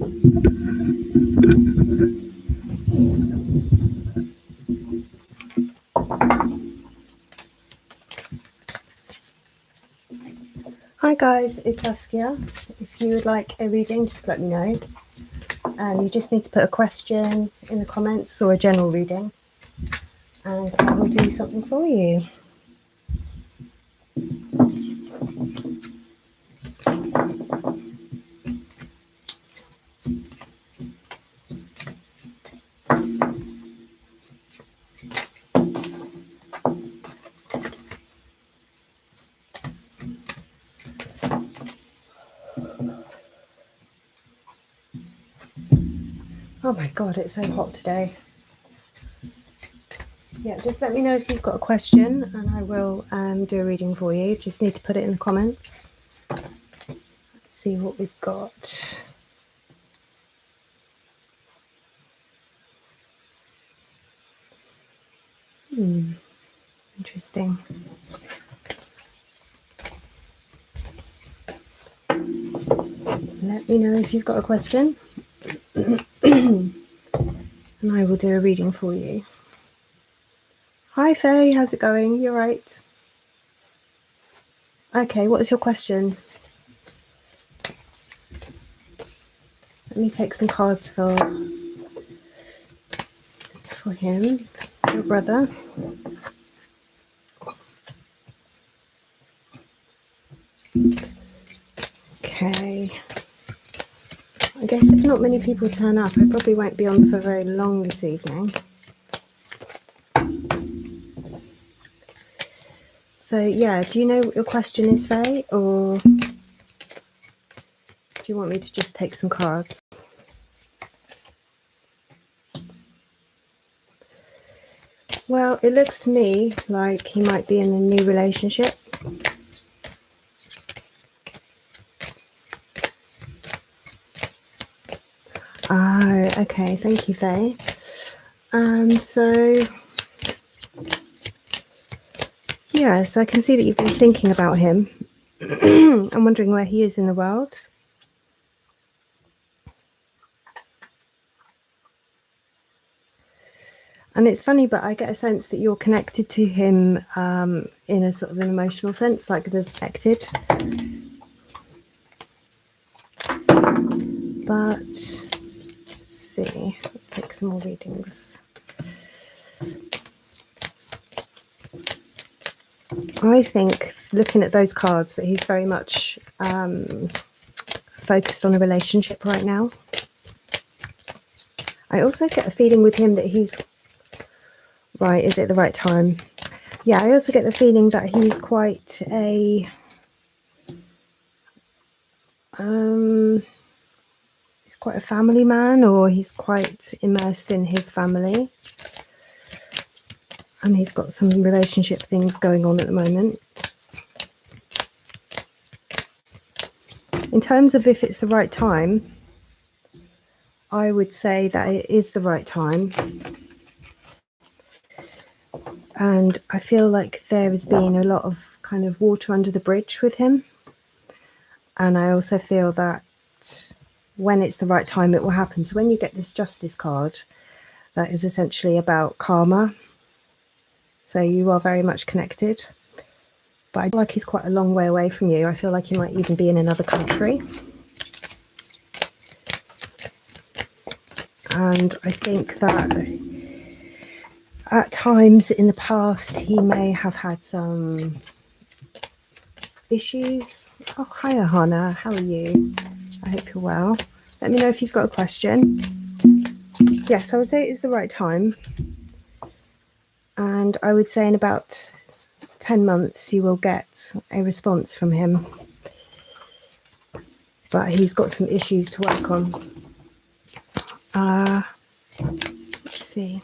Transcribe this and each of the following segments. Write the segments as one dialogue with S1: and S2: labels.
S1: Hi guys, it's Saskia. If you would like a reading, just let me know. You just need to put a question in the comments or a general reading, and I will do something for you. Oh my god, it's so hot today. Yeah, just let me know if you've got a question and I will do a reading for you. Just need to put it in the comments. Let's see what we've got. Interesting. Let me know if you've got a question and I will do a reading for you. Hi Faye, how's it going? You right? Okay, what is your question? Let me take some cards for him, your brother. Okay. I guess if not many people turn up, I probably won't be on for very long this evening. So yeah, do you know what your question is, Faye? Or do you want me to just take some cards? Well, it looks to me like he might be in a new relationship. Oh, okay. Thank you, Faye. So yes, I can see that you've been thinking about him. I'm wondering where he is in the world. And it's funny, but I get a sense that you're connected to him in a sort of an emotional sense, like there's connected. But let's see, let's take some more readings. I think, looking at those cards, that he's very much focused on a relationship right now. I also get a feeling with him that he's... Right, is it the right time? Yeah, I also get the feeling that he's quite a... he's quite a family man, or he's quite immersed in his family. And he's got some relationship things going on at the moment. In terms of if it's the right time, I would say that it is the right time. And I feel like there has been a lot of kind of water under the bridge with him. And I also feel that when it's the right time, it will happen. So when you get this Justice card, that is essentially about karma. So you are very much connected. But I feel like he's quite a long way away from you. I feel like he might even be in another country. And I think that at times in the past, he may have had some issues. Oh, hi, Ahana. How are you? I hope you're well. Let me know if you've got a question. Yes, I would say it is the right time. And I would say in about 10 months, you will get a response from him. But he's got some issues to work on. Let's see.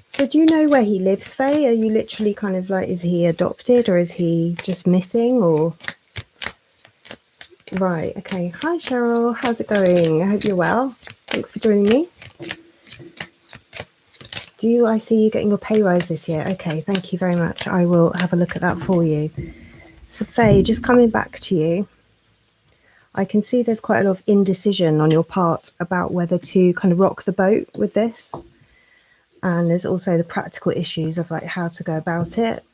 S1: So do you know where he lives, Faye? Are you literally kind of like, is he adopted or is he just missing, or? Right, okay. Hi, Cheryl. How's it going? I hope you're well. Thanks for joining me. I see you getting your pay rise this year? Okay, thank you very much. I will have a look at that for you. So Faye, just coming back to you, I can see there's quite a lot of indecision on your part about whether to kind of rock the boat with this. And there's also the practical issues of like how to go about it.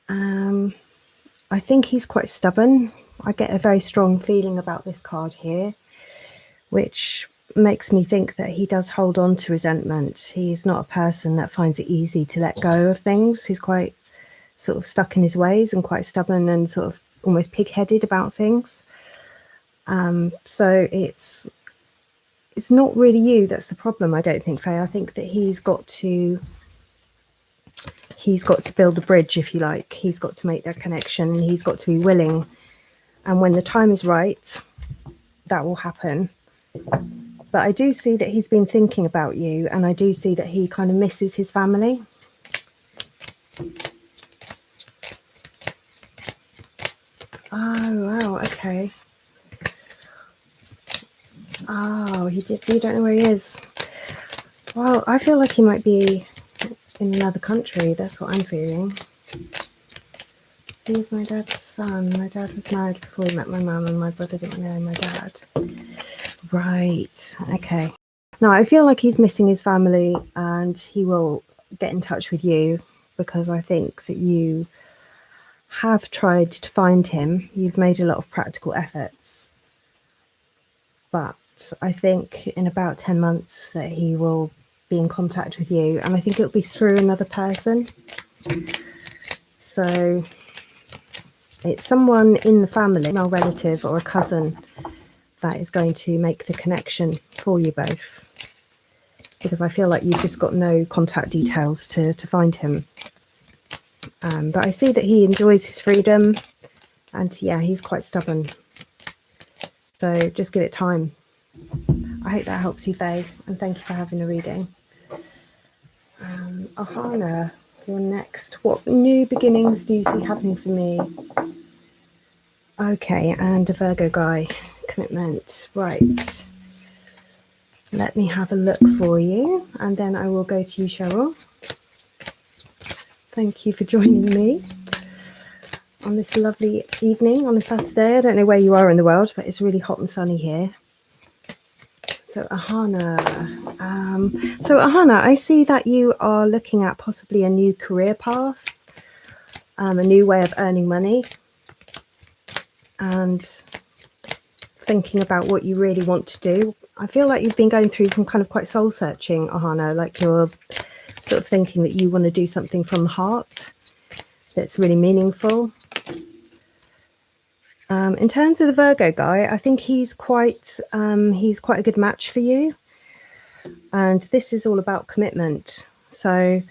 S1: I think he's quite stubborn. I get a very strong feeling about this card here, which makes me think that he does hold on to resentment. He's not a person that finds it easy to let go of things. He's quite sort of stuck in his ways and quite stubborn and sort of almost pig-headed about things. So it's not really you that's the problem, I don't think, Faye. I think that he's got to build a bridge, if you like. He's got to make that connection, and he's got to be willing. And when the time is right, that will happen. But I do see that he's been thinking about you, and I do see that he kind of misses his family. Oh, wow, okay. Oh, you don't know where he is. Well, I feel like he might be in another country. That's what I'm feeling. He's my dad's son. My dad was married before he met my mum, and my brother didn't know my dad. Right, okay. Now, I feel like he's missing his family, and he will get in touch with you because I think that you have tried to find him. You've made a lot of practical efforts. But I think in about 10 months that he will be in contact with you, and I think it'll be through another person. So it's someone in the family, a relative or a cousin, that is going to make the connection for you both, because I feel like you've just got no contact details to find him. But I see that he enjoys his freedom, and yeah, he's quite stubborn. So just give it time. I hope that helps you, Faye, and thank you for having a reading. Ahana, you're next. What new beginnings do you see happening for me? Okay, and a Virgo guy, commitment. Right. Let me have a look for you, and then I will go to you, Cheryl. Thank you for joining me on this lovely evening on a Saturday. I don't know where you are in the world, but it's really hot and sunny here. So Ahana, I see that you are looking at possibly a new career path, a new way of earning money, and thinking about what you really want to do. I feel like you've been going through some kind of quite soul searching, Ahana, like you're sort of thinking that you want to do something from the heart that's really meaningful. In terms of the Virgo guy, I think he's quite a good match for you. And this is all about commitment. So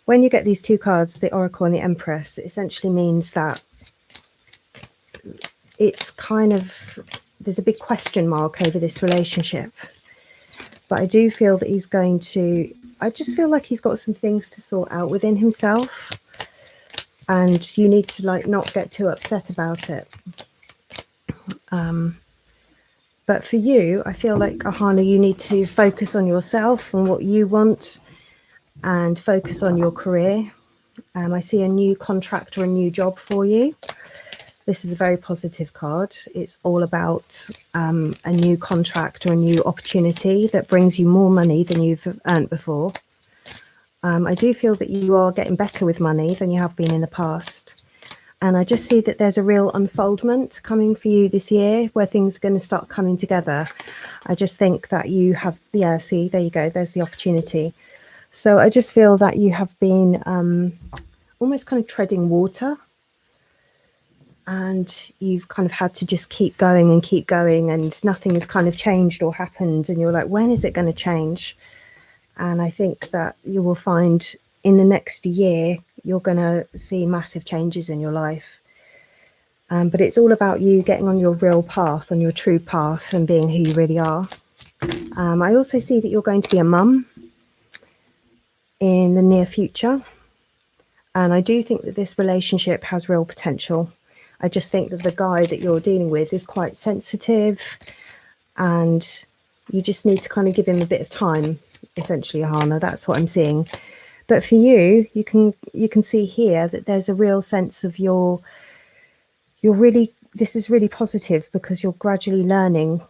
S1: when you get these two cards, the Oracle and the Empress, it essentially means that it's kind of, there's a big question mark over this relationship. But I do feel that he's going to, I just feel like he's got some things to sort out within himself. And you need to like not get too upset about it. But for you, I feel like, Ahana, you need to focus on yourself and what you want and focus on your career. I see a new contract or a new job for you. This is a very positive card. It's all about a new contract or a new opportunity that brings you more money than you've earned before. I do feel that you are getting better with money than you have been in the past. And I just see that there's a real unfoldment coming for you this year where things are going to start coming together. I just think that you have, yeah, see, there you go. There's the opportunity. So I just feel that you have been almost kind of treading water, and you've kind of had to just keep going, and nothing has kind of changed or happened. And you're like, when is it going to change? And I think that you will find in the next year, you're going to see massive changes in your life. But it's all about you getting on your real path, on your true path, and being who you really are. I also see that you're going to be a mum in the near future. And I do think that this relationship has real potential. I just think that the guy that you're dealing with is quite sensitive, and you just need to kind of give him a bit of time, essentially, Ahana. That's what I'm seeing. But for you, you can see here that there's a real sense of you're really this is really positive because you're gradually learning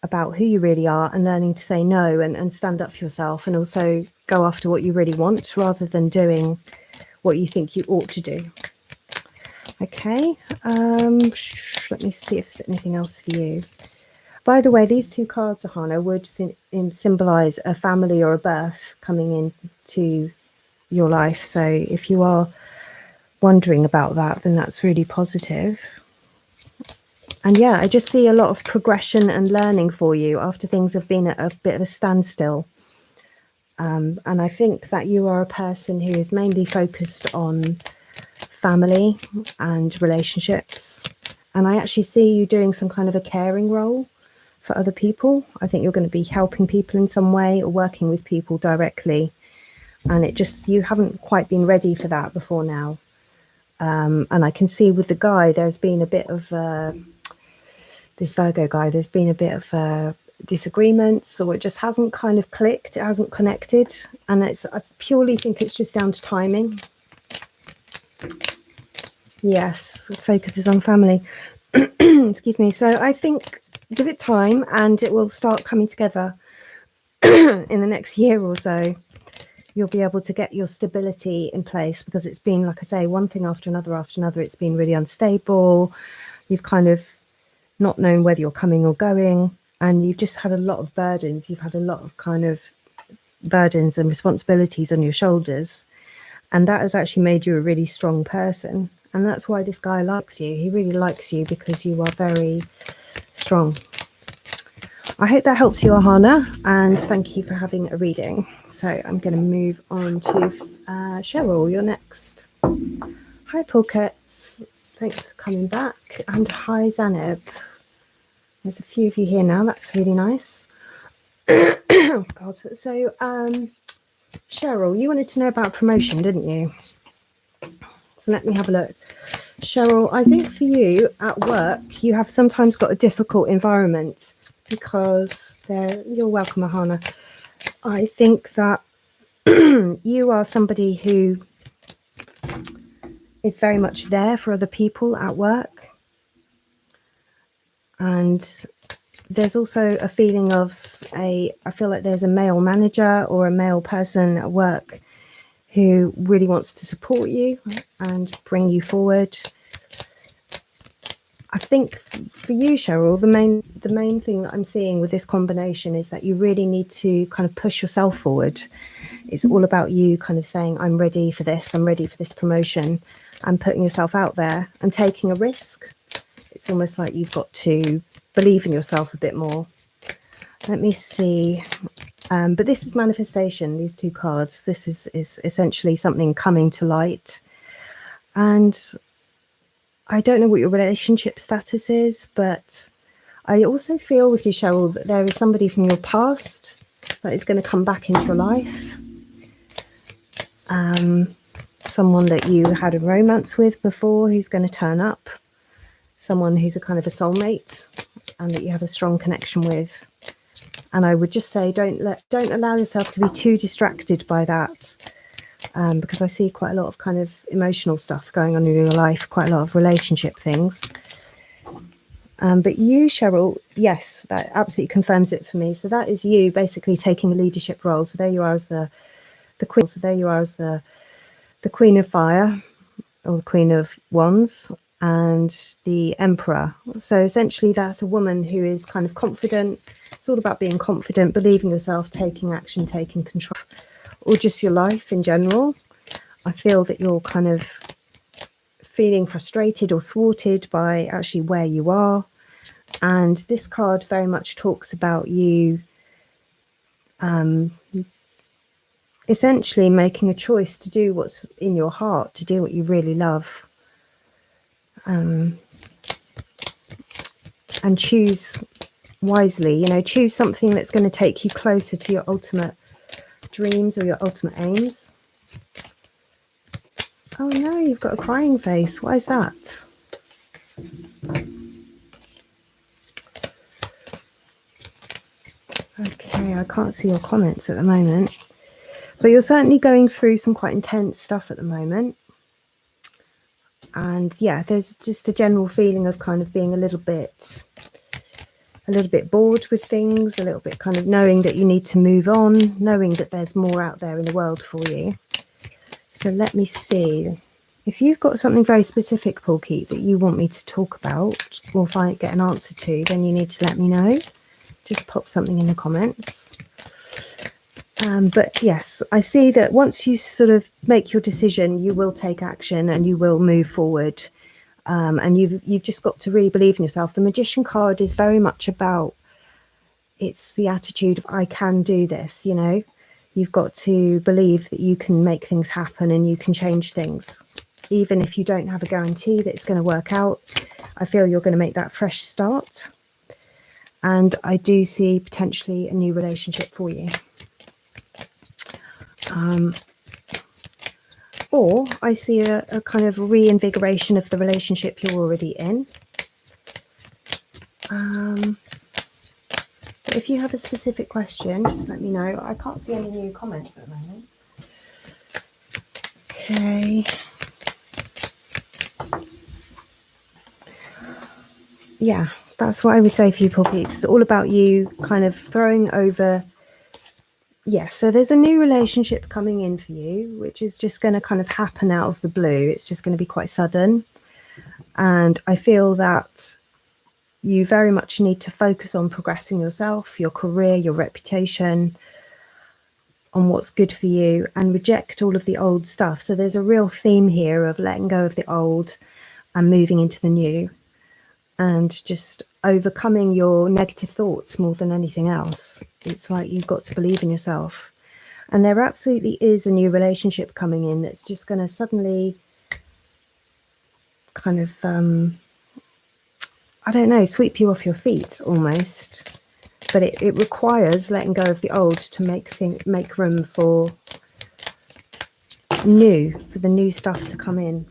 S1: about who you really are and learning to say no and stand up for yourself, and also go after what you really want rather than doing what you think you ought to do. Okay, let me see if there's anything else for you. By the way, these two cards, Ahana, would symbolize a family or a birth coming into your life. So if you are wondering about that, then that's really positive. And yeah, I just see a lot of progression and learning for you after things have been at a bit of a standstill. And I think that you are a person who is mainly focused on family and relationships. And I actually see you doing some kind of a caring role for other people. I think you're going to be helping people in some way or working with people directly. And you haven't quite been ready for that before now. And I can see with the guy, there's been a bit of this Virgo guy, there's been a bit of disagreements, or it just hasn't kind of clicked, it hasn't connected. And I purely think it's just down to timing. Yes, it focuses on family. Excuse me. So I think give it time and it will start coming together in the next year or so. You'll be able to get your stability in place, because it's been, like I say, one thing after another. It's been really unstable. You've kind of not known whether you're coming or going, and you've just had a lot of burdens. You've had a lot of kind of burdens and responsibilities on your shoulders, and that has actually made you a really strong person. And that's why this guy likes you. He really likes you because you are very strong. I hope that helps you, Ahana, and thank you for having a reading. So I'm going to move on to Cheryl, you're next. Hi, Pulkets. Thanks for coming back. And hi, Zaneb. There's a few of you here now. That's really nice. Oh, God. So, Cheryl, you wanted to know about promotion, didn't you? So let me have a look. Cheryl, I think for you at work, you have sometimes got a difficult environment because you're welcome, Ahana. I think that you are somebody who is very much there for other people at work. And there's also a feeling of I feel like there's a male manager or a male person at work who really wants to support you and bring you forward. I think for you, Cheryl, the main thing that I'm seeing with this combination is that you really need to kind of push yourself forward. It's all about you kind of saying, I'm ready for this promotion, and putting yourself out there and taking a risk. It's almost like you've got to believe in yourself a bit more. Let me see. But this is manifestation, these two cards. This is essentially something coming to light. And I don't know what your relationship status is, but I also feel with you, Cheryl, that there is somebody from your past that is going to come back into your life. Someone that you had a romance with before who's going to turn up. Someone who's a kind of a soulmate and that you have a strong connection with. And I would just say, don't allow yourself to be too distracted by that, because I see quite a lot of kind of emotional stuff going on in your life, quite a lot of relationship things. But you, Cheryl, yes, that absolutely confirms it for me. So that is you basically taking a leadership role. So there you are as the queen. So there you are as the Queen of Fire, or the Queen of Wands, and the Emperor. So essentially that's a woman who is kind of confident. It's all about being confident, believing yourself, taking action, taking control, or just your life in general. I feel that you're kind of feeling frustrated or thwarted by actually where you are. And this card very much talks about you essentially making a choice to do what's in your heart, to do what you really love. And choose wisely, choose something that's going to take you closer to your ultimate dreams or your ultimate aims. Oh no, you've got a crying face. Why is that? Okay, I can't see your comments at the moment, but you're certainly going through some quite intense stuff at the moment. And yeah, there's just a general feeling of kind of being a little bit bored with things, a little bit kind of knowing that you need to move on, knowing that there's more out there in the world for you. So let me see. If you've got something very specific, Paul Keat, that you want me to talk about or get an answer to, then you need to let me know. Just pop something in the comments. But yes, I see that once you sort of make your decision, you will take action and you will move forward. And you've just got to really believe in yourself. The Magician card is very much about, it's the attitude of, I can do this, you know. You've got to believe that you can make things happen and you can change things. Even if you don't have a guarantee that it's going to work out, I feel you're going to make that fresh start. And I do see potentially a new relationship for you. Or I see a kind of reinvigoration of the relationship you're already in. But if you have a specific question, just let me know. I can't see any new comments at the moment. Okay. Yeah, that's what I would say for you, Paul Keat. It's all about you kind of throwing over. Yeah, so there's a new relationship coming in for you, which is just going to kind of happen out of the blue. It's just going to be quite sudden. And I feel that you very much need to focus on progressing yourself, your career, your reputation, on what's good for you, and reject all of the old stuff. So there's a real theme here of letting go of the old and moving into the new, and just overcoming your negative thoughts more than anything else. It's like you've got to believe in yourself. And there absolutely is a new relationship coming in that's just going to suddenly kind of, I don't know, sweep you off your feet almost. But it requires letting go of the old to make room for the new stuff to come in.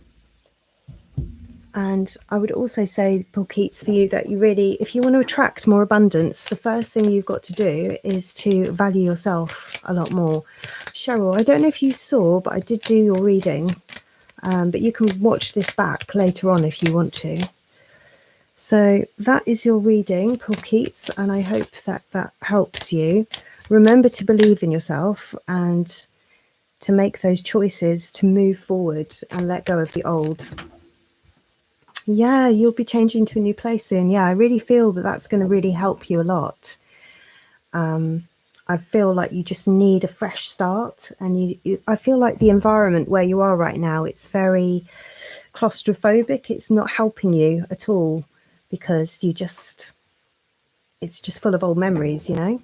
S1: And I would also say, Paul Keats, for you, that you really, if you want to attract more abundance, the first thing you've got to do is to value yourself a lot more. Cheryl, I don't know if you saw, but I did do your reading, but you can watch this back later on if you want to. So that is your reading, Paul Keats, and I hope that that helps you. Remember to believe in yourself and to make those choices to move forward and let go of the old. Yeah, you'll be changing to a new place soon. Yeah, I really feel that that's going to really help you a lot. I feel like you just need a fresh start, and I feel like the environment where you are right now, it's very claustrophobic. It's not helping you at all because it's just full of old memories, you know.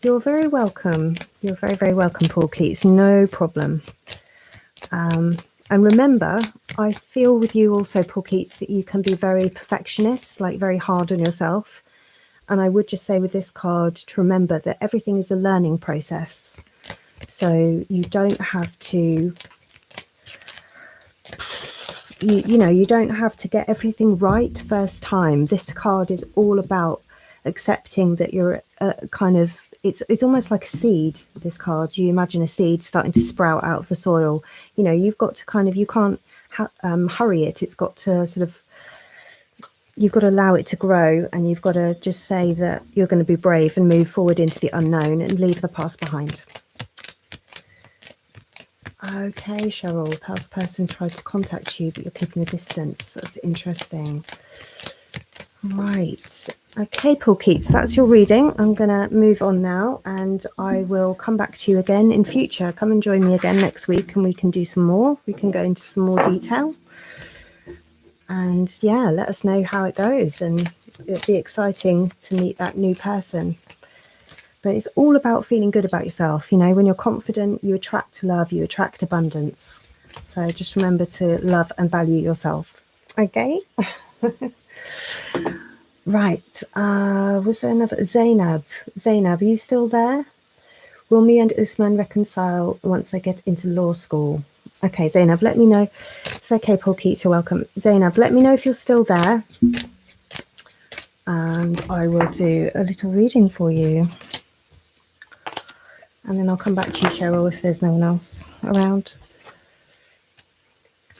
S1: You're very welcome. You're very, very welcome, Paul Keats. No problem. And remember, I feel with you also, Paul Keats, that you can be very perfectionist, like very hard on yourself. And I would just say with this card to remember that everything is a learning process. So you don't have to, you don't have to get everything right first time. This card is all about accepting that you're kind of, it's almost like a seed, this card. You imagine a seed starting to sprout out of the soil. You know, you've got to kind of, you can't hurry it. It's got to sort of, you've got to allow it to grow, and you've got to just say that you're going to be brave and move forward into the unknown and leave the past behind. Okay, Cheryl, the past person tried to contact you, but you're keeping a distance. That's interesting. Right. Okay, Paul Keats, that's your reading. I'm going to move on now, and I will come back to you again in future. Come and join me again next week, and we can do some more. We can go into some more detail. And yeah, let us know how it goes. And it'll be exciting to meet that new person. But it's all about feeling good about yourself. You know, when you're confident, you attract love, you attract abundance. So just remember to love and value yourself. Okay? Right. Was there another? Zainab, are you still there? Will me and Usman reconcile once I get into law school? Okay, Zainab, let me know. It's okay, Paul Keats, you're welcome. Zainab, let me know if you're still there. And I will do a little reading for you. And then I'll come back to you, Cheryl, if there's no one else around.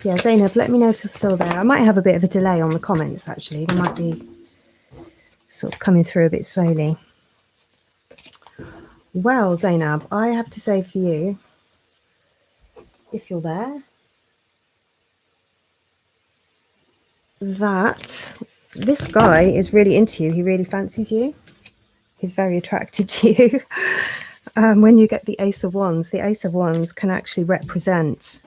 S1: Yeah, Zainab, let me know if you're still there. I might have a bit of a delay on the comments, actually. They might be sort of coming through a bit slowly. Well, Zainab, I have to say for you, if you're there, that this guy is really into you. He really fancies you. He's very attracted to you. When you get the Ace of Wands can actually represent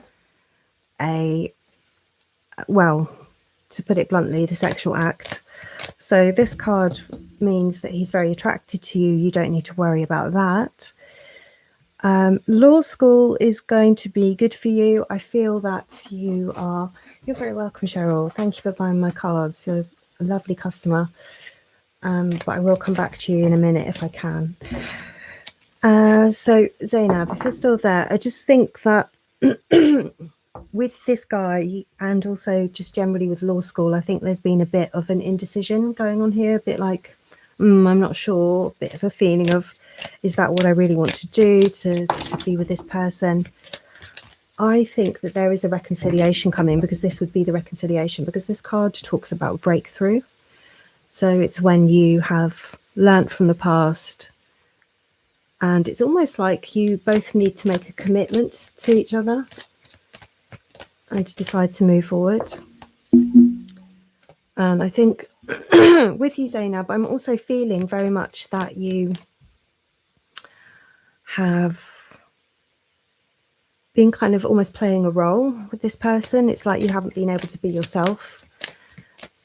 S1: well, to put it bluntly, the sexual act. So this card means that he's very attracted to you. You don't need to worry about that. Law school is going to be good for you. I feel that you're very welcome, Cheryl. Thank you for buying my cards. You're a lovely customer. But I will come back to you in a minute if I can. So Zainab, if you're still there, I just think that with this guy and also just generally with law school, I think there's been a bit of an indecision going on here, a bit like, I'm not sure, a bit of a feeling of, is that what I really want to do, to be with this person? I think that there is a reconciliation coming, because this would be the reconciliation, because this card talks about breakthrough. So it's when you have learnt from the past, and it's almost like you both need to make a commitment to each other and to decide to move forward. And I think with you, Zainab, I'm also feeling very much that you have been kind of almost playing a role with this person. It's like you haven't been able to be yourself.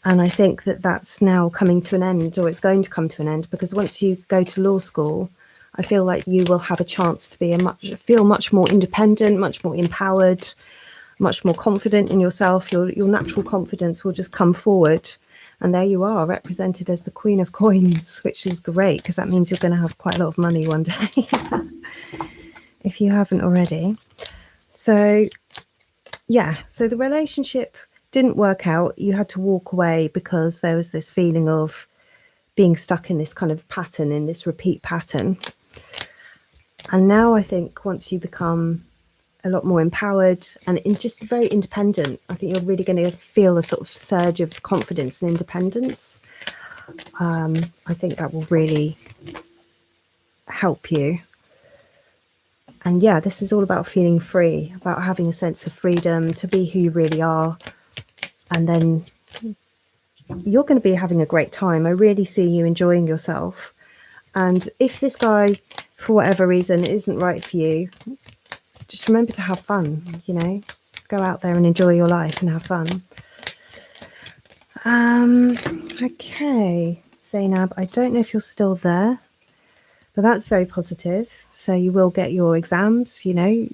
S1: And I think that that's now coming to an end, or it's going to come to an end, because once you go to law school, I feel like you will have a chance to be feel much more independent, much more empowered, much more confident in yourself. Your natural confidence will just come forward. And there you are, represented as the Queen of Coins, which is great, because that means you're going to have quite a lot of money one day, if you haven't already. So, yeah, so the relationship didn't work out. You had to walk away because there was this feeling of being stuck in this kind of pattern, in this repeat pattern. And now I think once you become a lot more empowered and just very independent, I think you're really going to feel a sort of surge of confidence and independence. I think that will really help you. And yeah, this is all about feeling free, about having a sense of freedom to be who you really are. And then you're going to be having a great time. I really see you enjoying yourself. And if this guy, for whatever reason, isn't right for you, just remember to have fun, you know, go out there and enjoy your life and have fun. Okay, Zainab, I don't know if you're still there, but that's very positive. So you will get your exams, you know,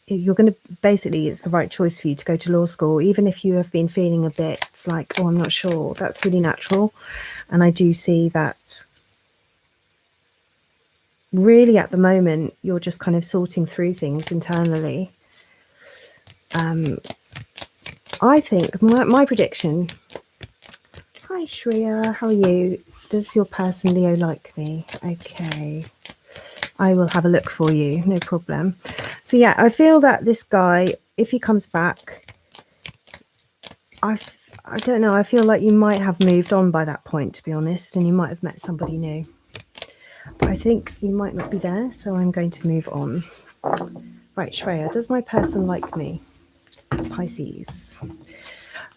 S1: you're going to, basically, it's the right choice for you to go to law school, even if you have been feeling a bit like, oh, I'm not sure. That's really natural. And I do see that really at the moment, you're just kind of sorting through things internally. I think my prediction. Hi, Shreya. How are you? Does your person Leo like me? Okay. I will have a look for you. No problem. So, yeah, I feel that this guy, if he comes back, I don't know. I feel like you might have moved on by that point, to be honest, and you might have met somebody new. But I think you might not be there, so I'm going to move on. Right, Shreya, does my person like me? Pisces.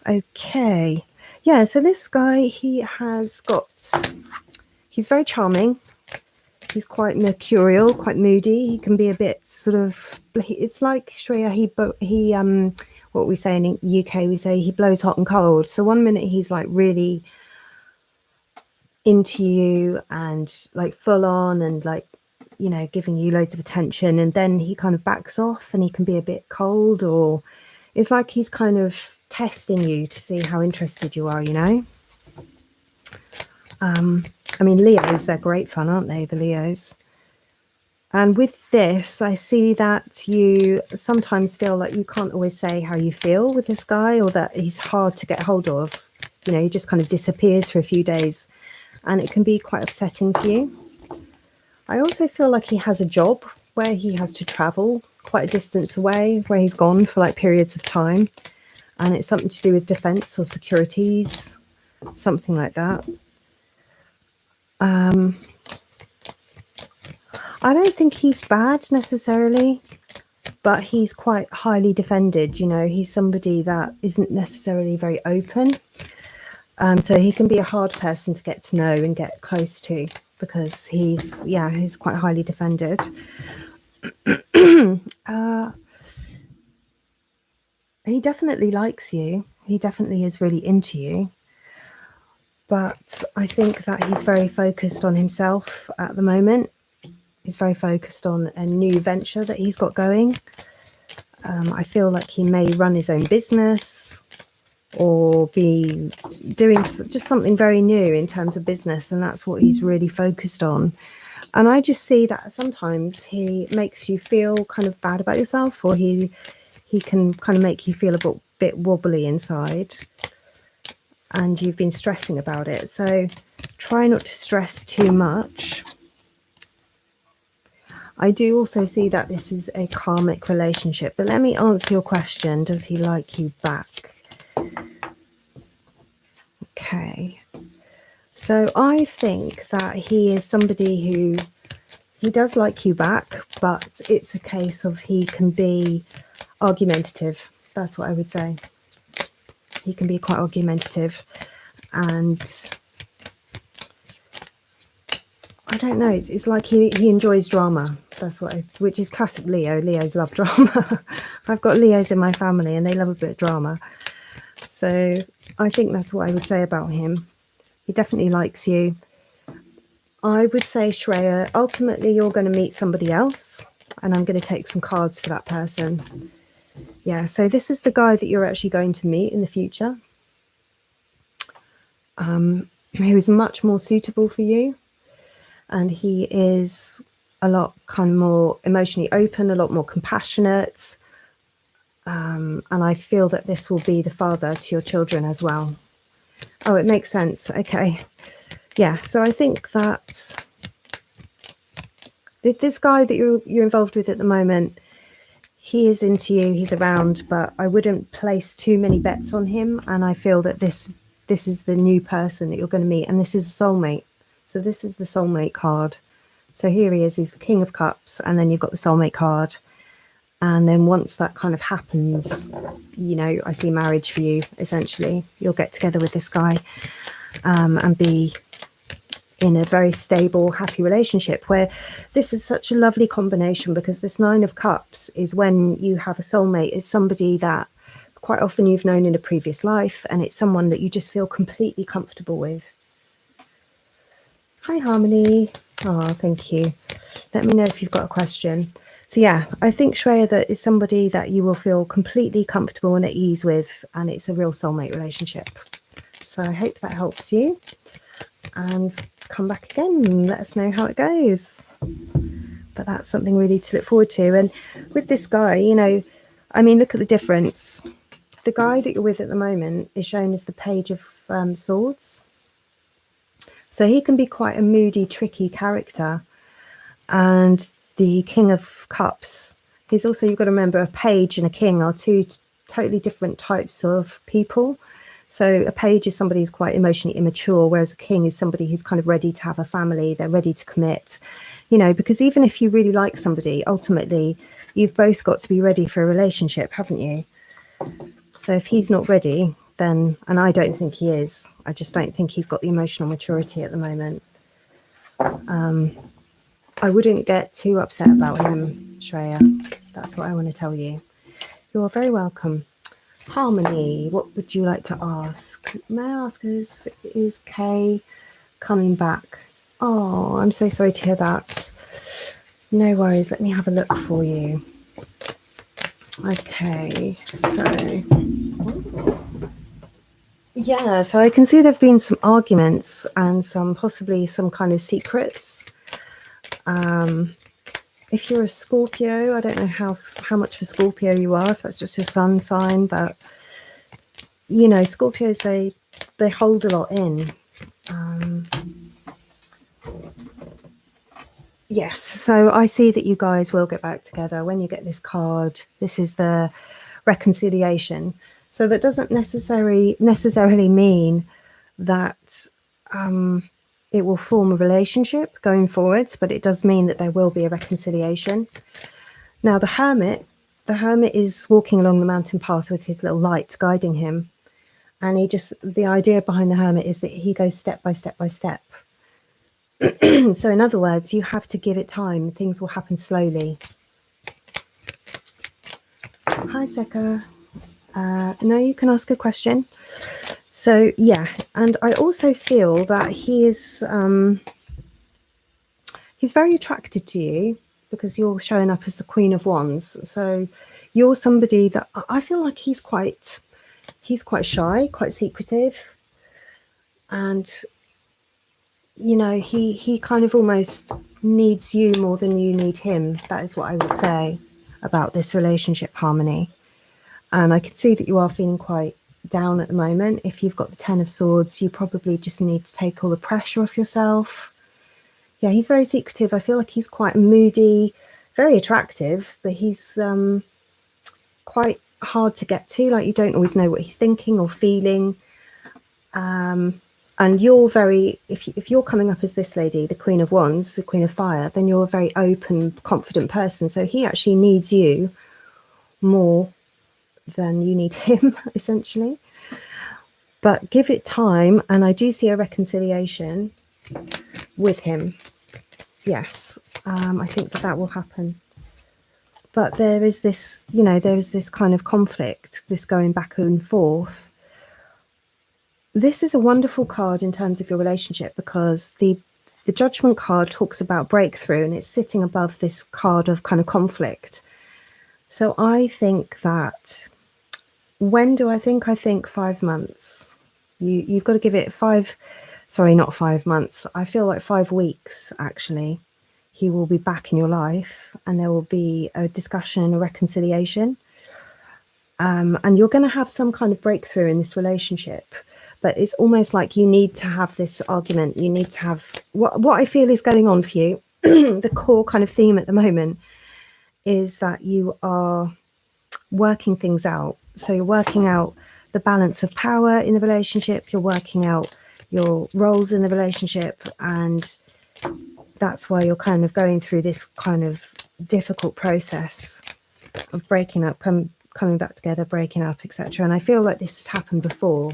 S1: Okay. Yeah, so this guy, he's very charming. He's quite mercurial, quite moody. He can be a bit sort of, it's like Shreya, he what we say in UK, we say he blows hot and cold. So one minute he's like really into you and like full on and like, you know, giving you loads of attention, and then he kind of backs off and he can be a bit cold, or it's like he's kind of testing you to see how interested you are, you know. I mean, Leos, they're great fun, aren't they, the Leos? And with this, I see that you sometimes feel like you can't always say how you feel with this guy, or that he's hard to get hold of. You know, he just kind of disappears for a few days, and it can be quite upsetting for you. I also feel like he has a job where he has to travel quite a distance away, where he's gone for like periods of time, and it's something to do with defense or securities, something like that. I don't think he's bad necessarily, but he's quite highly defended. You know, he's somebody that isn't necessarily very open. So he can be a hard person to get to know and get close to, because he's quite highly defended. He definitely likes you. He definitely is really into you. But I think that he's very focused on himself at the moment. He's very focused on a new venture that he's got going. I feel like he may run his own business or be doing just something very new in terms of business, and that's what he's really focused on. And I just see that sometimes he makes you feel kind of bad about yourself, or he can kind of make you feel a bit wobbly inside, and you've been stressing about it. So try not to stress too much. I do also see that this is a karmic relationship, but let me answer your question. Does he like you back? Okay. So I think that he is somebody who, he does like you back, but it's a case of he can be argumentative. That's what I would say. He can be quite argumentative, and I don't know, it's like he enjoys drama. That's what which is classic Leo. Leos love drama. I've got Leos in my family and they love a bit of drama. So I think that's what I would say about him. He definitely likes you. I would say, Shreya, ultimately you're going to meet somebody else, and I'm going to take some cards for that person. Yeah, so this is the guy that you're actually going to meet in the future, who's much more suitable for you. And he is a lot kind of more emotionally open, a lot more compassionate. And I feel that this will be the father to your children as well. Oh, it makes sense. Okay. Yeah, so I think that this guy that you're involved with at the moment, he is into you, he's around, but I wouldn't place too many bets on him. And I feel that this is the new person that you're going to meet, and this is a soulmate. So this is the soulmate card. So here he is, he's the King of Cups, and then you've got the soulmate card. And then once that kind of happens, you know, I see marriage for you, essentially. You'll get together with this guy and be in a very stable, happy relationship, where this is such a lovely combination, because this Nine of Cups is when you have a soulmate. It's somebody that quite often you've known in a previous life, and it's someone that you just feel completely comfortable with. Hi, Harmony. Oh, thank you. Let me know if you've got a question. So yeah, I think Shreya, that is somebody that you will feel completely comfortable and at ease with, and it's a real soulmate relationship. So I hope that helps you, and come back again and let us know how it goes. But that's something really to look forward to. And with this guy, you know, I mean, look at the difference. The guy that you're with at the moment is shown as the Page of Swords. So he can be quite a moody, tricky character. And the King of Cups, he's also, you've got to remember, a page and a king are two totally different types of people. So a page is somebody who's quite emotionally immature, whereas a king is somebody who's kind of ready to have a family. They're ready to commit, you know, because even if you really like somebody, ultimately you've both got to be ready for a relationship, haven't you? So if he's not ready, then, and I don't think he is, I just don't think he's got the emotional maturity at the moment. I wouldn't get too upset about him, Shreya. That's what I want to tell you. You're very welcome. Harmony, what would you like to ask? May I ask, is Kay coming back? Oh, I'm so sorry to hear that. No worries, let me have a look for you. Okay, so yeah, so I can see there have been some arguments and possibly some kind of secrets. If you're a Scorpio, I don't know how much of a Scorpio you are, if that's just your sun sign, but you know, Scorpios, they hold a lot in. Yes, so I see that you guys will get back together. When you get this card, this is the reconciliation. So that doesn't necessarily mean that it will form a relationship going forwards, but it does mean that there will be a reconciliation. Now, the hermit is walking along the mountain path with his little light guiding him. And the idea behind the hermit is that he goes step by step by step. So in other words, you have to give it time. Things will happen slowly. Hi, Seka. No, you can ask a question. So yeah, and I also feel that he's very attracted to you because you're showing up as the Queen of Wands. So you're somebody that I feel like he's quite shy, quite secretive, and you know, he kind of almost needs you more than you need him. That is what I would say about this relationship harmony. And I can see that you are feeling quite down at the moment. If you've got the Ten of Swords, you probably just need to take all the pressure off yourself. Yeah, he's very secretive. I feel like he's quite moody, very attractive, but he's quite hard to get to. Like, you don't always know what he's thinking or feeling. And you're very, if you're coming up as this lady, the Queen of Wands, the Queen of Fire, then you're a very open, confident person. So he actually needs you more than you need him, essentially. But give it time, and I do see a reconciliation with him. Yes, I think that will happen. But there is this, you know, there is this kind of conflict, this going back and forth. This is a wonderful card in terms of your relationship because the Judgment card talks about breakthrough, and it's sitting above this card of kind of conflict. So I think that, when do I think? I think 5 months. You've got to give it not 5 months. I feel like 5 weeks, actually. He will be back in your life, and there will be a discussion and a reconciliation. And you're going to have some kind of breakthrough in this relationship. But it's almost like you need to have this argument. You need to have what I feel is going on for you. The core kind of theme at the moment is that you are working things out. So you're working out the balance of power in the relationship. You're working out your roles in the relationship. And that's why you're kind of going through this kind of difficult process of breaking up, coming back together, breaking up, etc. And I feel like this has happened before.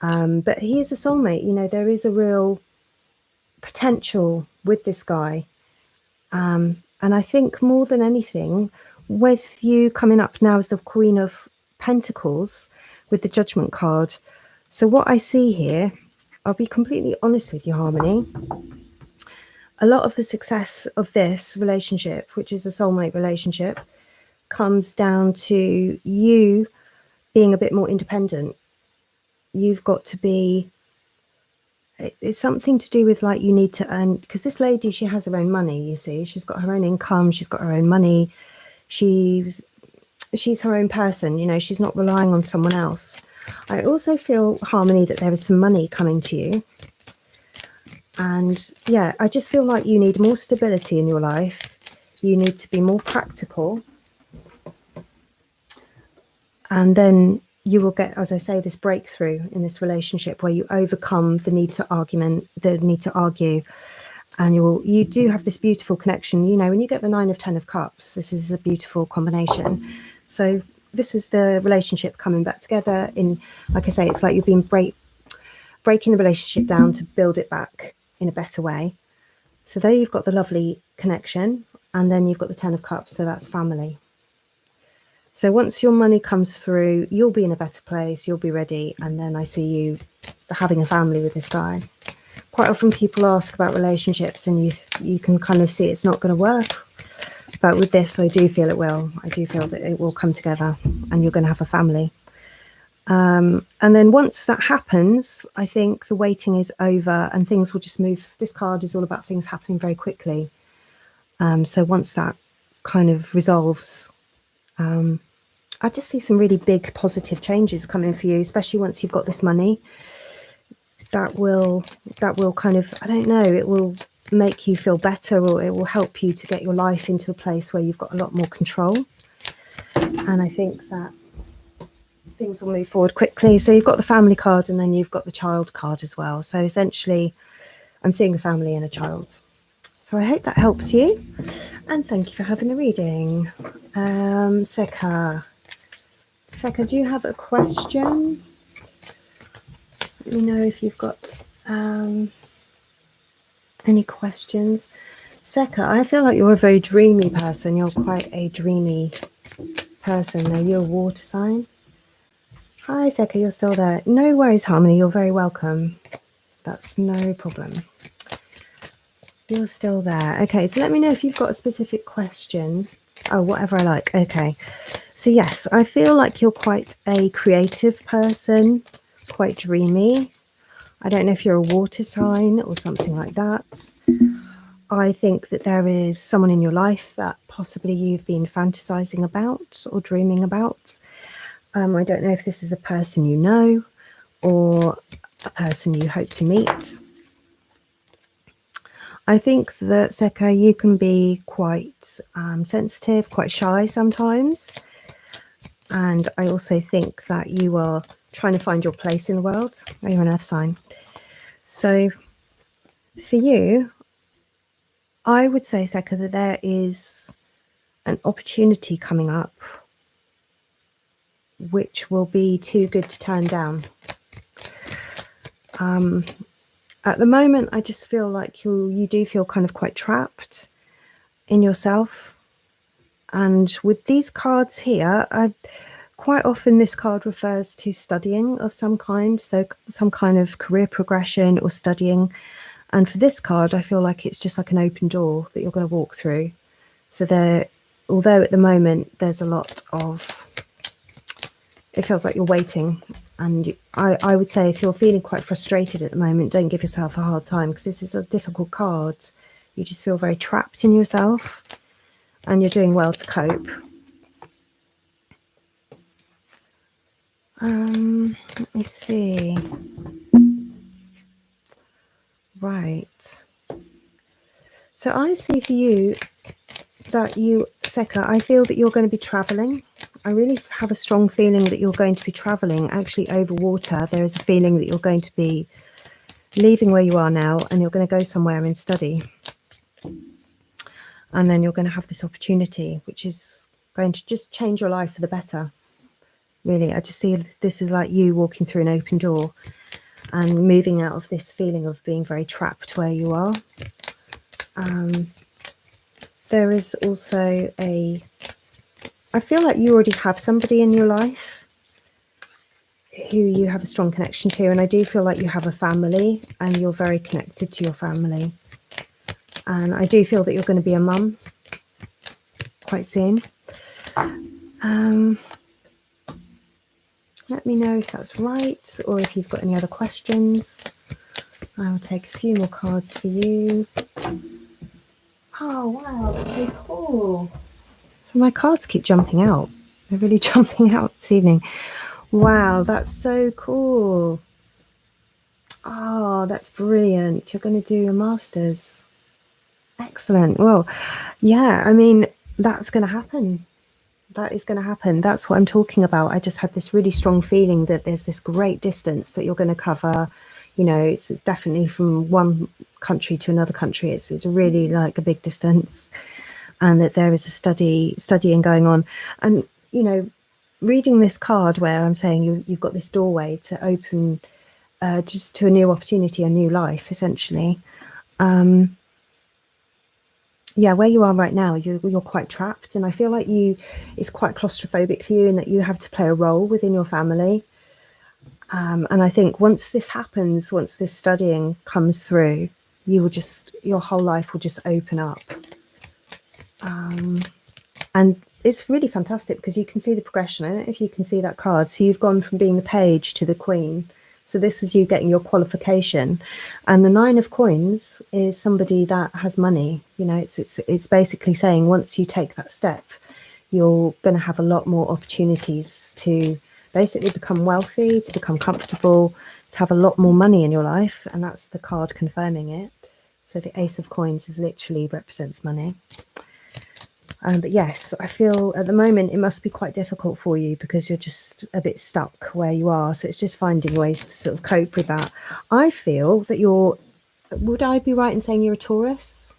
S1: But he is a soulmate. You know, there is a real potential with this guy. And I think more than anything, with you coming up now as the Queen of Pentacles with the Judgment card. So what I see here, I'll be completely honest with you, Harmony. A lot of the success of this relationship, which is a soulmate relationship, comes down to you being a bit more independent. You've got to be, it's something to do with, like, you need to earn, because this lady, she has her own money, you see. She's got her own income, she's got her own money. She's her own person, you know, she's not relying on someone else. I also feel, Harmony, that there is some money coming to you. And yeah, I just feel like you need more stability in your life. You need to be more practical. And then you will get, as I say, this breakthrough in this relationship where you overcome the need to argue. And you do have this beautiful connection. You know, when you get the 9 of 10 of Cups, this is a beautiful combination. So this is the relationship coming back together. In, like I say, it's like you've been breaking the relationship down to build it back in a better way. So there you've got the lovely connection, and then you've got the 10 of Cups, so that's family. So once your money comes through, you'll be in a better place, you'll be ready, and then I see you having a family with this guy. Quite often people ask about relationships, and you can kind of see it's not going to work. But with this, I do feel it will. I do feel that it will come together, and you're going to have a family. And then once that happens, I think the waiting is over and things will just move. This card is all about things happening very quickly. So once that kind of resolves, I just see some really big positive changes coming for you, especially once you've got this money. That will kind of, I don't know, it will make you feel better, or it will help you to get your life into a place where you've got a lot more control. And I think that things will move forward quickly. So you've got the family card, and then you've got the child card as well. So essentially, I'm seeing a family and a child. So I hope that helps you. And thank you for having a reading. Seka, do you have a question? Let me know if you've got any questions. Seka, I feel like you're a very dreamy person. You're quite a dreamy person. Are you a water sign? Hi, Seka, you're still there. No worries, Harmony. You're very welcome. That's no problem. You're still there. Okay, so let me know if you've got a specific question. Oh, whatever I like. Okay. So yes, I feel like you're quite a creative person, quite dreamy. I don't know if you're a water sign or something like that. I think that there is someone in your life that possibly you've been fantasizing about or dreaming about. I don't know if this is a person you know or a person you hope to meet. I think that, Seka, you can be quite sensitive, quite shy sometimes. And I also think that you are trying to find your place in the world. Oh, you're an earth sign. So for you, I would say, Seka, that there is an opportunity coming up which will be too good to turn down. At the moment, I just feel like you do feel kind of quite trapped in yourself. And with these cards here, quite often this card refers to studying of some kind, so some kind of career progression or studying. And for this card, I feel like it's just like an open door that you're going to walk through. So there, although at the moment there's a lot of, it feels like you're waiting. And I would say if you're feeling quite frustrated at the moment, don't give yourself a hard time, because this is a difficult card. You just feel very trapped in yourself, and you're doing well to cope. Let me see. Right. So I see for you that you, Seka, I feel that you're going to be traveling. I really have a strong feeling that you're going to be traveling actually over water. There is a feeling that you're going to be leaving where you are now, and you're going to go somewhere and study. And then you're going to have this opportunity, which is going to just change your life for the better. Really, I just see this is like you walking through an open door and moving out of this feeling of being very trapped where you are. There is also I feel like you already have somebody in your life who you have a strong connection to, and I do feel like you have a family and you're very connected to your family. And I do feel that you're going to be a mum quite soon. Let me know if that's right, or if you've got any other questions. I will take a few more cards for you. Oh, wow, that's so cool. So my cards keep jumping out. They're really jumping out this evening. Wow, that's so cool. Oh, that's brilliant. You're going to do your master's. Excellent. Well, yeah, I mean, that's going to happen. That is going to happen. That's what I'm talking about. I just had this really strong feeling that there's this great distance that you're going to cover. You know, it's definitely from one country to another country. It's really like a big distance, and that there is a studying going on. And, you know, reading this card where I'm saying you've got this doorway to open just to a new opportunity, a new life, essentially. Yeah, where you are right now, you're quite trapped, and I feel like it's quite claustrophobic for you, in that you have to play a role within your family. And I think once this happens, once this studying comes through, your whole life will just open up. And it's really fantastic because you can see the progression. I don't know if you can see that card. So you've gone from being the page to the queen. So this is you getting your qualification. And the 9 of coins is somebody that has money. You know, it's basically saying once you take that step, you're going to have a lot more opportunities to basically become wealthy, to become comfortable, to have a lot more money in your life. And that's the card confirming it. So the Ace of Coins is literally represents money. But yes, I feel at the moment it must be quite difficult for you because you're just a bit stuck where you are. So it's just finding ways to sort of cope with that. I feel that would I be right in saying you're a Taurus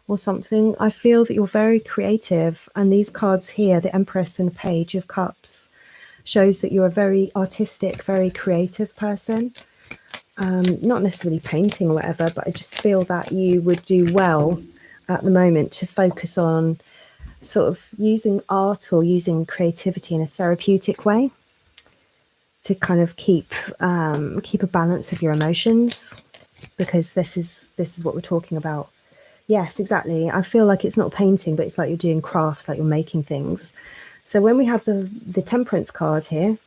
S1: or something? I feel that you're very creative. And these cards here, the Empress and the Page of Cups, shows that you're a very artistic, very creative person. Not necessarily painting or whatever, but I just feel that you would do well at the moment to focus on sort of using art or using creativity in a therapeutic way to kind of keep a balance of your emotions, because this is what we're talking about. Yes, exactly. I feel like it's not painting, but it's like you're doing crafts, like you're making things. So when we have the Temperance card here,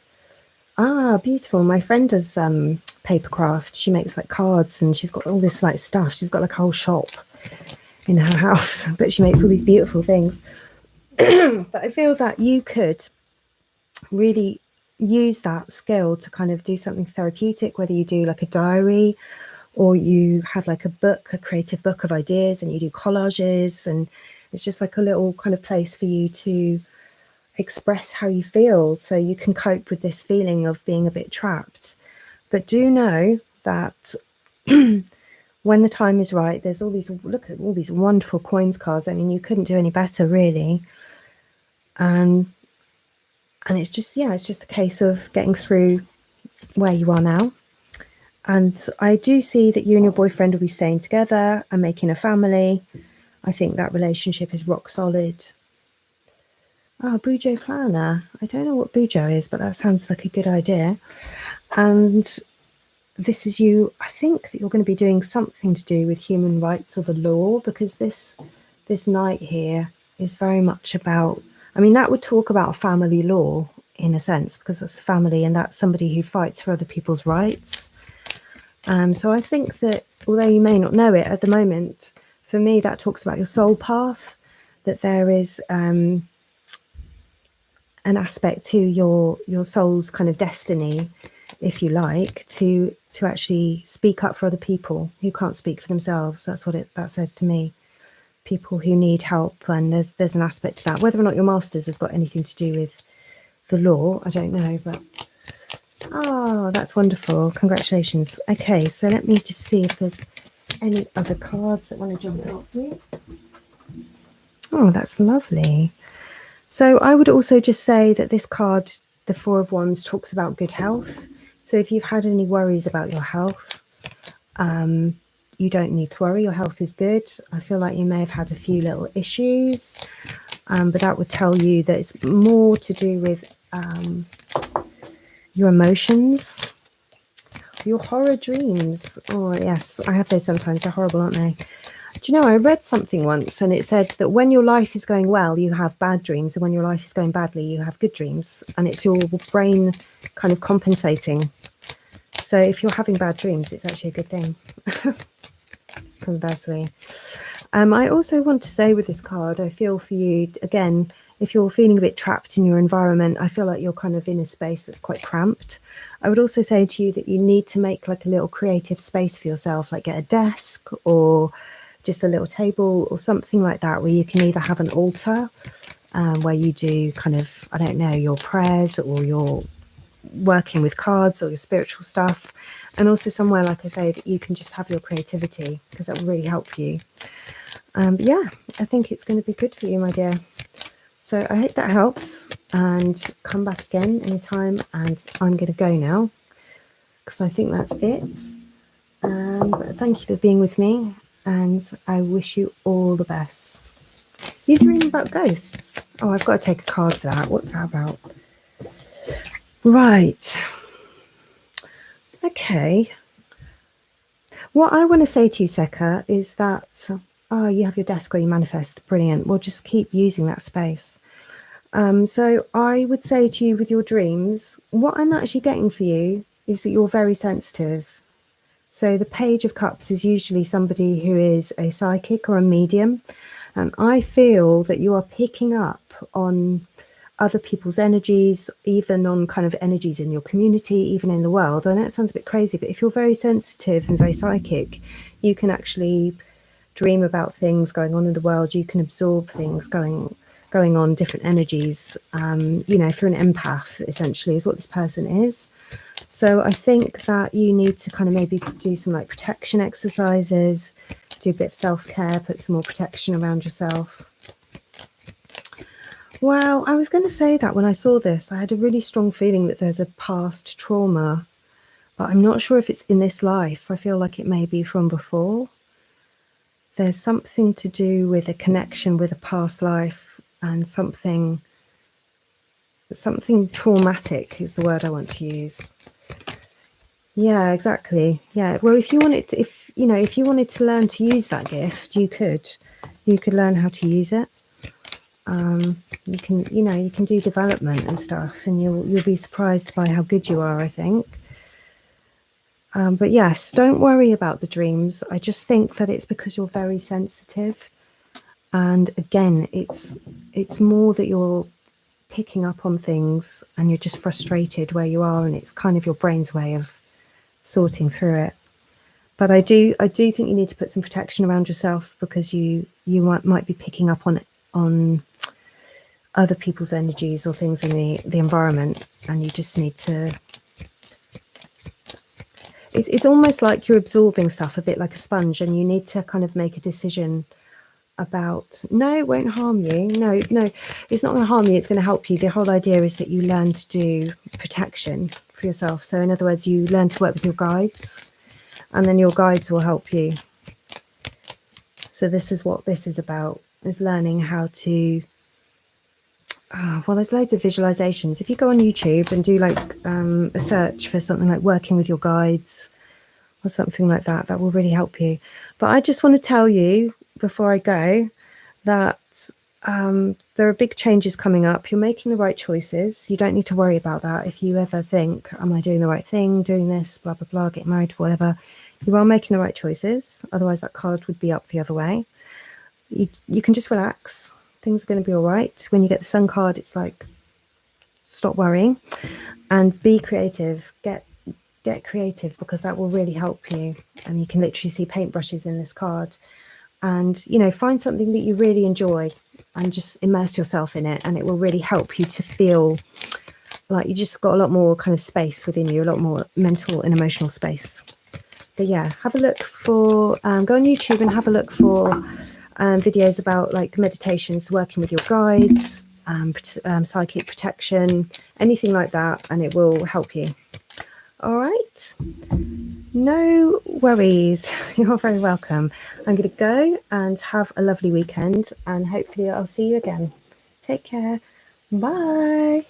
S1: beautiful. My friend does paper craft. She makes like cards, and she's got all this like stuff. She's got like a whole shop in her house, but she makes all these beautiful things. But I feel that you could really use that skill to kind of do something therapeutic, whether you do like a diary or you have like a book, a creative book of ideas, and you do collages, and it's just like a little kind of place for you to express how you feel so you can cope with this feeling of being a bit trapped. But do know that when the time is right, there's all these, look at all these wonderful coins cards. I mean, you couldn't do any better, really. And it's just, yeah, it's just a case of getting through where you are now. And I do see that you and your boyfriend will be staying together and making a family. I think that relationship is rock solid. Bujo Planner. I don't know what Bujo is, but that sounds like a good idea. And this is you. I think that you're going to be doing something to do with human rights or the law, because this knight here is very much about, I mean, that would talk about family law in a sense, because that's a family and that's somebody who fights for other people's rights. So I think that although you may not know it at the moment, for me, that talks about your soul path, that there is an aspect to your soul's kind of destiny, if you like, to actually speak up for other people who can't speak for themselves. That's what that says to me. People who need help, and there's an aspect to that. Whether or not your master's has got anything to do with the law, I don't know, but that's wonderful. Congratulations. Okay, so let me just see if there's any other cards that want to jump out for me. Oh, that's lovely. So I would also just say that this card, the Four of Wands, talks about good health. So if you've had any worries about your health, you don't need to worry. Your health is good. I feel like you may have had a few little issues, but that would tell you that it's more to do with your emotions, your horror dreams. Oh, yes, I have those sometimes. They're horrible, aren't they? Do you know, I read something once and it said that when your life is going well, you have bad dreams, and when your life is going badly, you have good dreams, and it's your brain kind of compensating. So if you're having bad dreams, it's actually a good thing. Conversely. I also want to say with this card, I feel for you, again, if you're feeling a bit trapped in your environment, I feel like you're kind of in a space that's quite cramped. I would also say to you that you need to make like a little creative space for yourself, like get a desk or just a little table or something like that, where you can either have an altar where you do kind of, I don't know, your prayers or your working with cards or your spiritual stuff, and also somewhere, like I say, that you can just have your creativity, because that will really help you. Yeah, I think it's going to be good for you, my dear. So I hope that helps, and come back again anytime. And I'm going to go now because I think that's it. But thank you for being with me, and I wish you all the best. You dream about ghosts? Oh, I've got to take a card for that. What's that about? Right. Okay. What I want to say to you, Seka, is that, you have your desk where you manifest. Brilliant. We'll just keep using that space. So I would say to you with your dreams, what I'm actually getting for you is that you're very sensitive. So the Page of Cups is usually somebody who is a psychic or a medium. And I feel that you are picking up on other people's energies, even on kind of energies in your community, even in the world. I know it sounds a bit crazy, but if you're very sensitive and very psychic, you can actually dream about things going on in the world, you can absorb things going on, different energies. You know, if you're an empath, essentially, is what this person is. So I think that you need to kind of maybe do some like protection exercises, do a bit of self-care, put some more protection around yourself. Well, I was going to say that when I saw this, I had a really strong feeling that there's a past trauma, but I'm not sure if it's in this life. I feel like it may be from before. There's something to do with a connection with a past life, and something traumatic is the word I want to use. Yeah, exactly. Yeah. Well, if you wanted to, if you wanted to learn to use that gift, you could learn how to use it. You can do development and stuff, and you'll be surprised by how good you are, I think. But yes, don't worry about the dreams. I just think that it's because you're very sensitive. And again, it's more that you're picking up on things and you're just frustrated where you are, and it's kind of your brain's way of sorting through it. But I do think you need to put some protection around yourself, because you might be picking up on other people's energies or things in the environment, and you just need to. It's almost like you're absorbing stuff a bit like a sponge, and you need to kind of make a decision about, no, it won't harm you. No, it's not going to harm you. It's going to help you. The whole idea is that you learn to do protection for yourself. So in other words, you learn to work with your guides, and then your guides will help you. So this is what this is about, is learning how to, well, there's loads of visualizations. If you go on YouTube and do like a search for something like working with your guides or something like that, that will really help you. But I just want to tell you before I go that there are big changes coming up. You're making the right choices. You don't need to worry about that. If you ever think, am I doing the right thing, doing this, blah, blah, blah, getting married, whatever, you are making the right choices. Otherwise that card would be up the other way. You can just relax. Things are going to be all right. When you get the Sun card, it's like, stop worrying and be creative. Get creative, because that will really help you. And you can literally see paintbrushes in this card. And, find something that you really enjoy and just immerse yourself in it. And it will really help you to feel like you just got a lot more kind of space within you, a lot more mental and emotional space. But yeah, have a look for, go on YouTube and have a look for videos about like meditations, working with your guides, psychic protection, anything like that, and it will help you. All right, no worries. You're very welcome. I'm going to go and have a lovely weekend, and hopefully I'll see you again. Take care. Bye.